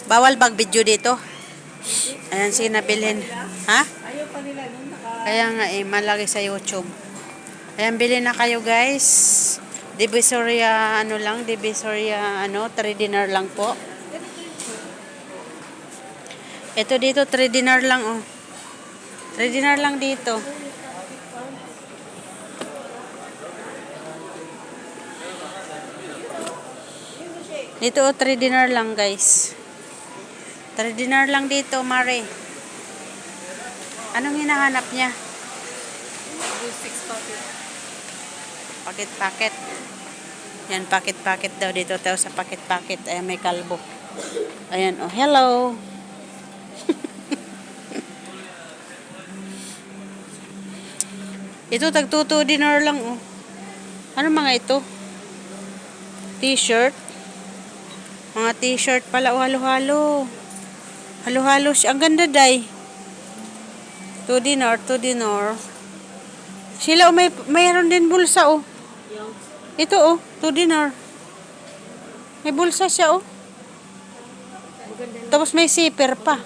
Bawal bag video dito. Ayan, sige nabilhin. Ha? Ayaw pa nila nun. Kaya nga malaki sa YouTube. Ayan, bilhin na kayo guys. Divisoria, Divisoria, 3 dinar lang po. Ito dito, 3 dinar lang, oh. 3 dinar lang dito. Dito, 3 dinar lang, guys. 3 dinar lang dito, Mare. Anong hinahanap niya? Paket-paket. Yan, paket-paket daw dito tayo sa paket-paket. Ayan, may kalbo. Ayan, oh, hello. Ito, tag-2 dinar lang, oh. Ano mga ito? T-shirt. Mga t-shirt pala, oh, halo-halo. Halo-halo siya. Ang ganda, day. 2 dinar, 2 dinar. Sila, oh, mayroon din bulsa, oh. Ito, oh, 2 dinar. May bulsa siya, oh. Tapos may zipper pa.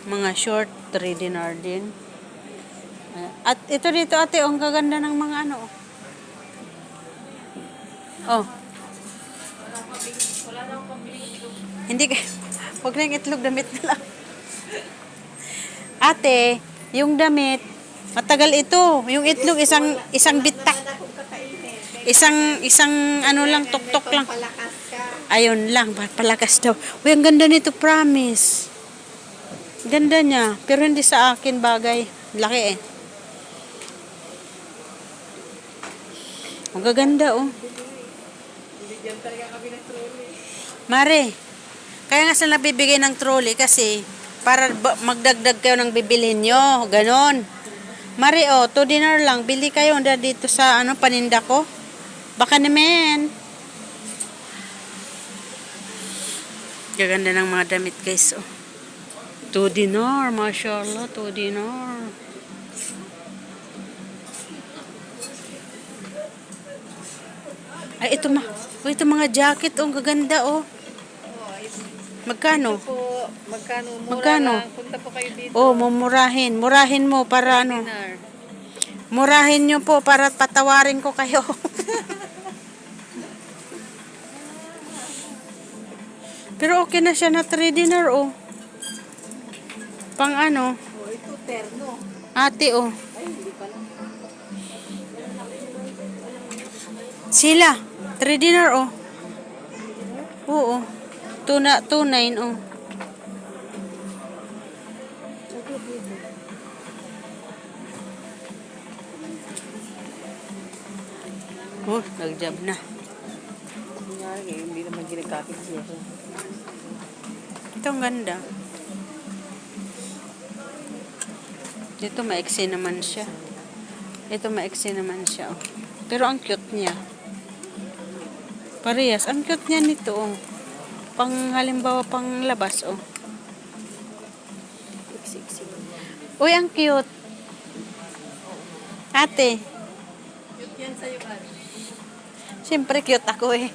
Mga short, 3 dinar din. At ito dito, ate, ang gaganda ng mga ano. Oh. Wala na akong pambili itlog. Hindi ka, huwag na yung itlog, damit na lang. Ate, yung damit, matagal ito. Yung itlog, isang bitak. Isang ano lang, tok-tok lang. Palakas ka. Ayun lang, palakas daw. Uy, ang ganda nito, promise. Ganda niya, pero hindi sa akin bagay. Laki eh. Ang gaganda, oh. Bigyan talaga kami ng trolley. Mare, kaya nga sila nabibigay ng trolley kasi para magdagdag kayo ng bibilhin nyo. Ganon. Mare, oh, 2 dinar lang. Bili kayo dito sa paninda ko. Baka naman. Gaganda ng mga damit, guys, oh. 2 dinar, mashallah, 2 dinar. Ay, ito mga jacket, oh, gaganda, oh. Magkano? Magkano? Mura Magkano? lang. Punta po kayo dito. Oh, mumurahin. Murahin mo para Dinar. Murahin nyo po para patawarin ko kayo. Pero okay na siya na 3 dinar, oh. Pang Oh, ito terno. ate, oh. Ay, hindi pala. Sila, 3 dinar, oh. Oo. 2.9, oh. Oh, nag-job na. Kunyari, hindi naman ginagkakit siya. Ito ang ganda. Ito maiksi naman siya. Oh. Pero ang cute niya. Parehas, ang cute niya nito, oh. Halimbawa, pang labas, oh. Uy, ang cute. Ate. Cute yan sa'yo, Kari. Siyempre, cute ako, eh.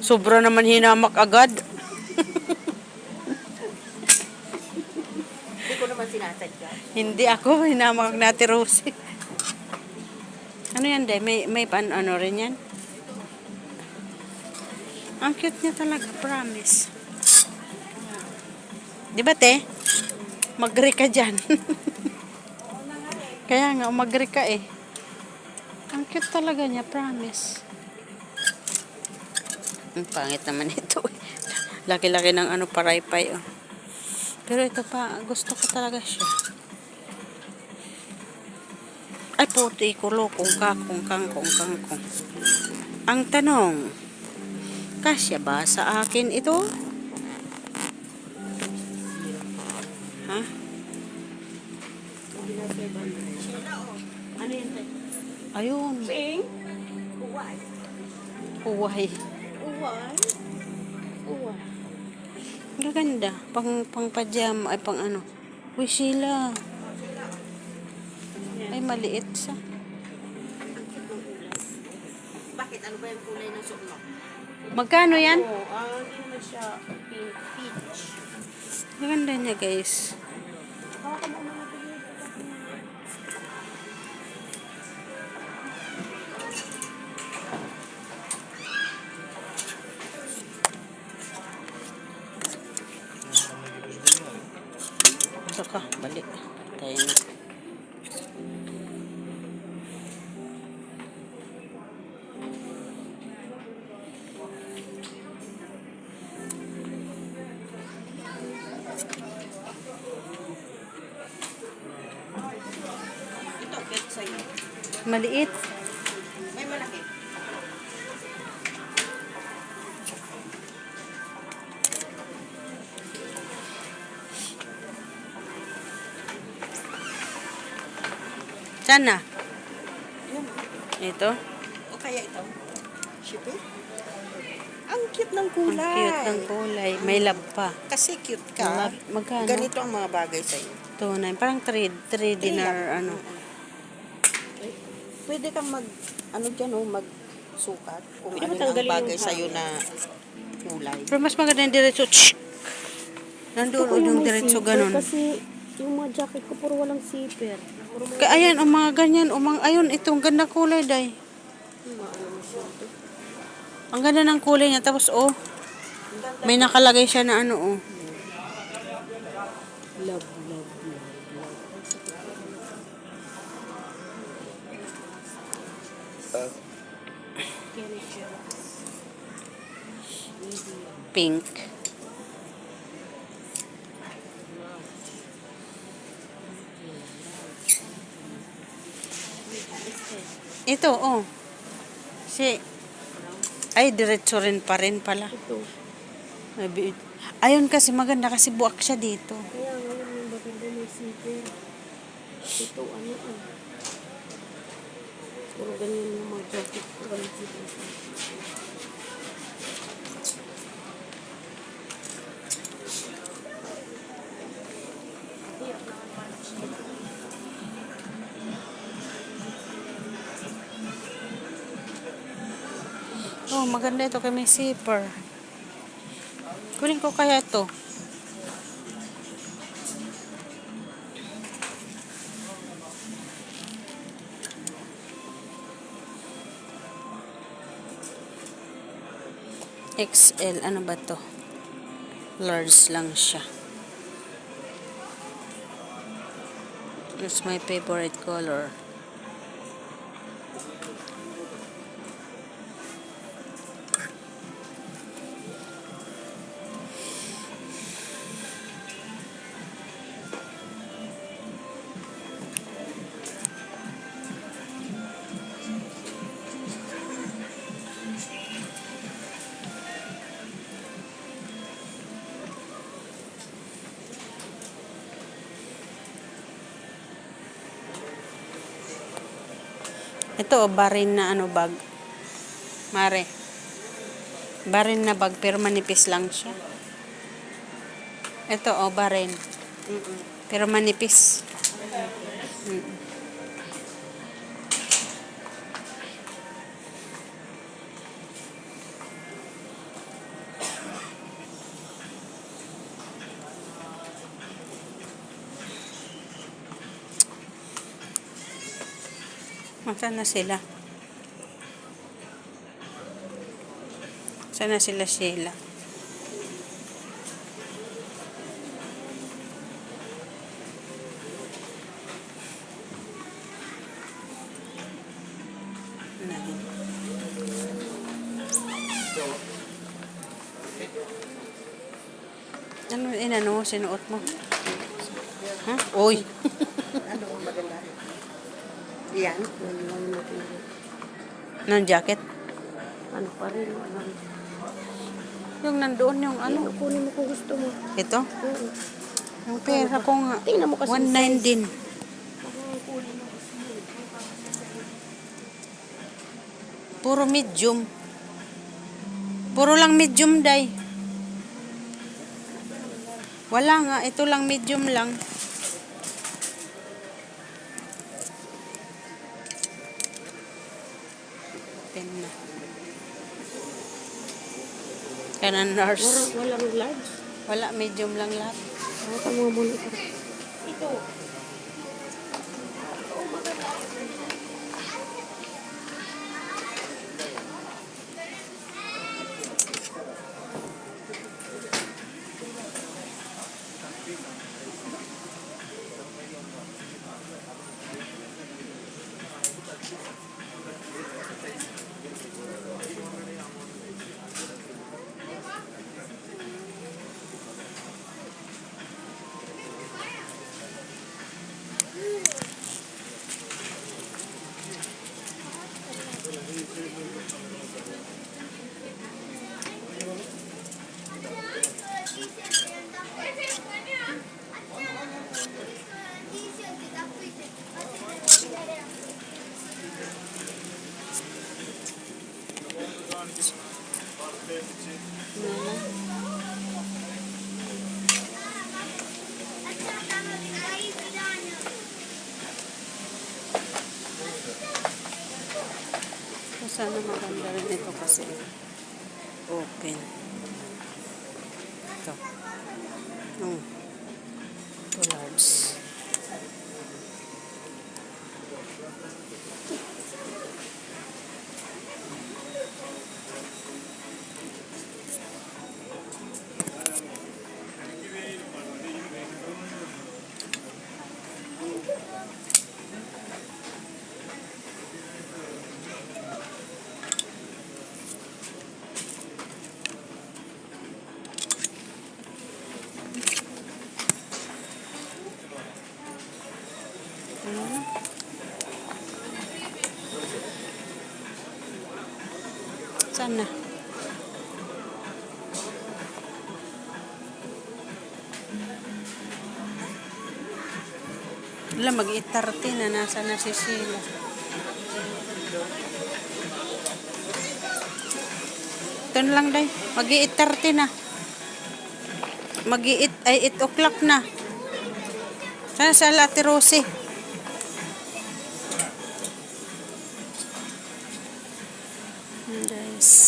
Sobra naman hinamak agad. Hindi ko naman sinasadya. Hindi ako, hinamak na Ate Rosie. Ano yan, day? May ano rin yan? Ang cute niya talaga, promise. Di ba, te? Mag-agree ka dyan. Kaya nga, mag-agree ka eh. Ang cute talaga niya, promise. Ang pangit naman ito. Laki-laki ng paraypay, oh. Pero ito pa, gusto ko talaga siya. Ay, puti ko, kung kangkong. Ang tanong, kasya ba sa akin ito? Ha? Ano yan? Ayun. Pink? Uway. Uway. Uway? Uway. Ang Maganda. Pang pajama. Ay, pang ano. Uy, Sheila. Ay, maliit siya. Bakit? Ano ba yung kulay ng suot mo? Magkano yan? Oo, hindi naman siya pink peach. Maganda niya, guys. Saka, balik. Tayo na. Ito, cute sa'yo. Maliit. May malaki. Sana. Yun. Ito. O kaya ito. Shipping. Ang cute ng Ang kulay. cute ng kulay. May lab pa. Kasi cute ka. Magkano? Ganito ang mga bagay sa'yo. Tunay. Parang 3 dinar, ano. Pwede kang ano dyan, magsukat. Kung Pwede ano ba tanggalin ang bagay yung sa'yo na kulay. Pero mas maganda yung diretso. Nandoon yung diretso ganun. Kasi yung mga jacket ko puro walang zipper. Puro mga Ayan, o mga ganyan. Ayun, itong ganda kulay, day. masyado. Ang ganda ng kulay niya. Tapos, may nakalagay siya na ano, Love, love, love, love. Kenny Jealous. pink. Ito, ay, diretso rin pa rin pala. Ito. Ayun kasi maganda kasi buwak siya dito. Kaya ngayon yung maganda may zipper. Ito, ano puro ganyan yung mga jacket ko. Walang zipper. Oh, maganda ito kay may zipper. Kunin ko kaya ito. XL, ano ba to? Large lang siya. It's my favorite color. Ito, barin na ano bag. Mare. Barin na bag, pero manipis lang siya. Ito, barin. Pero manipis. Saan na sila? Saan na sila, Sheila? Ano inano mo, sinuot mo? Ha? Uy! Ano ang maganda? Yan. Ng jacket? Ano pa rin? Ano rin. Yung nandoon yung ano? Ano, kunin mo kung gusto mo. Ito? Oo. Yung pera ko nga. Tingnan mo kasi 1.9 din. Puro medium. Puro lang medium, day. Wala nga, ito lang medium lang. Open na. Kanan nurse. Walang large. Wala, medium lang lahat. Ito mga monitor. Ito. Sana maganda rin ito kasi open. Ito. Ito large. Sana. Wala, mag-itarte na. Nasa na si Sheila. Ito na lang, day. Mag-iitarte na. Ay 8 o'clock na. Sana sa Ate Rosie. Guys.